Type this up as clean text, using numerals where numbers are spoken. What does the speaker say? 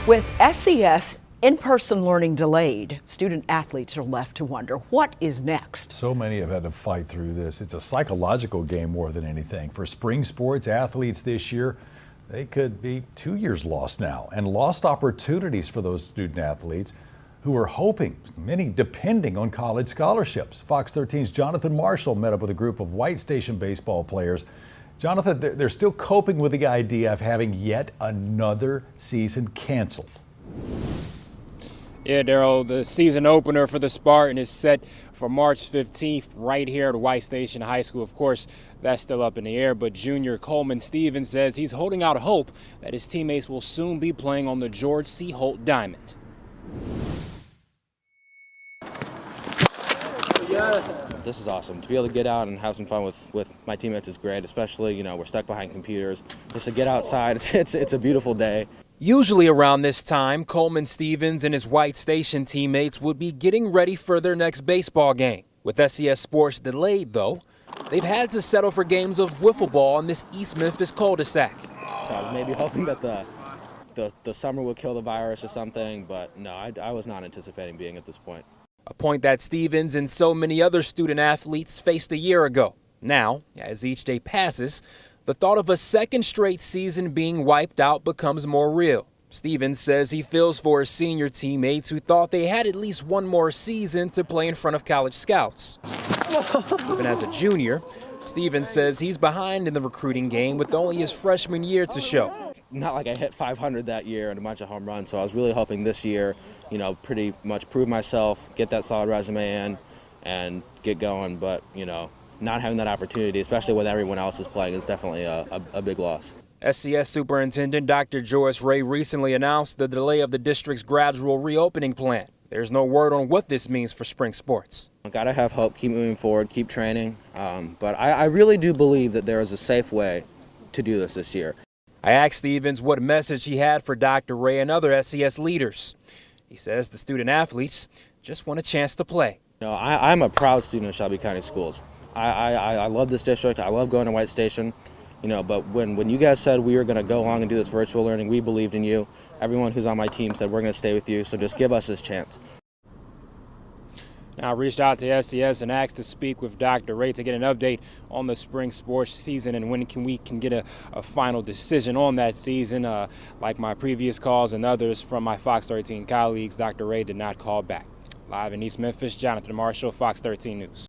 With SES in-person learning delayed, student athletes are left to wonder what is next. So many have had to fight through this. It's a psychological game more than anything. For spring sports athletes this year, they could be 2 years lost now, and lost opportunities for those student athletes who are hoping, many depending on college scholarships. Fox 13's Jonathan Marshall met up with a group of White Station baseball players. Jonathan, they're still coping with the idea of having yet another season canceled. Yeah, Daryl, the season opener for the Spartan is set for March 15th right here at White Station High School. Of course, that's still up in the air, but junior Coleman Stephens says he's holding out hope that his teammates will soon be playing on the George C. Holt Diamond. This is awesome. To be able to get out and have some fun with my teammates is great, especially, you know, we're stuck behind computers. Just to get outside, it's a beautiful day. Usually around this time, Coleman Stephens and his White Station teammates would be getting ready for their next baseball game. With SES sports delayed, though, they've had to settle for games of wiffle ball in this East Memphis cul-de-sac. So I was maybe hoping that the summer would kill the virus or something, but no, I was not anticipating being at this point. A point that Stephens and so many other student athletes faced a year ago. Now, as each day passes, the thought of a second straight season being wiped out becomes more real. Stephens says he feels for his senior teammates who thought they had at least one more season to play in front of college scouts. Even as a junior, Stephens says he's behind in the recruiting game with only his freshman year to show. Not like I hit 500 that year and a bunch of home runs, so I was really hoping this year, you know, pretty much prove myself, get that solid resume in, and get going. But, you know, not having that opportunity, especially when everyone else is playing, is definitely a big loss. SES Superintendent Dr. Joyce Ray recently announced the delay of the district's gradual reopening plan. There's no word on what this means for spring sports. Gotta have hope, keep moving forward, keep training. But I really do believe that there is a safe way to do this year. I asked Stephens what message he had for Dr. Ray and other SES leaders. He says the student athletes just want a chance to play. You know, I'm a proud student of Shelby County Schools. I love this district. I love going to White Station. You know, but when you guys said we were going to go along and do this virtual learning, we believed in you. Everyone who's on my team said we're going to stay with you, so just give us this chance. Now, I reached out to SES and asked to speak with Dr. Ray to get an update on the spring sports season and when we can get a final decision on that season. Like my previous calls and others from my Fox 13 colleagues, Dr. Ray did not call back. Live in East Memphis, Jonathan Marshall, Fox 13 News.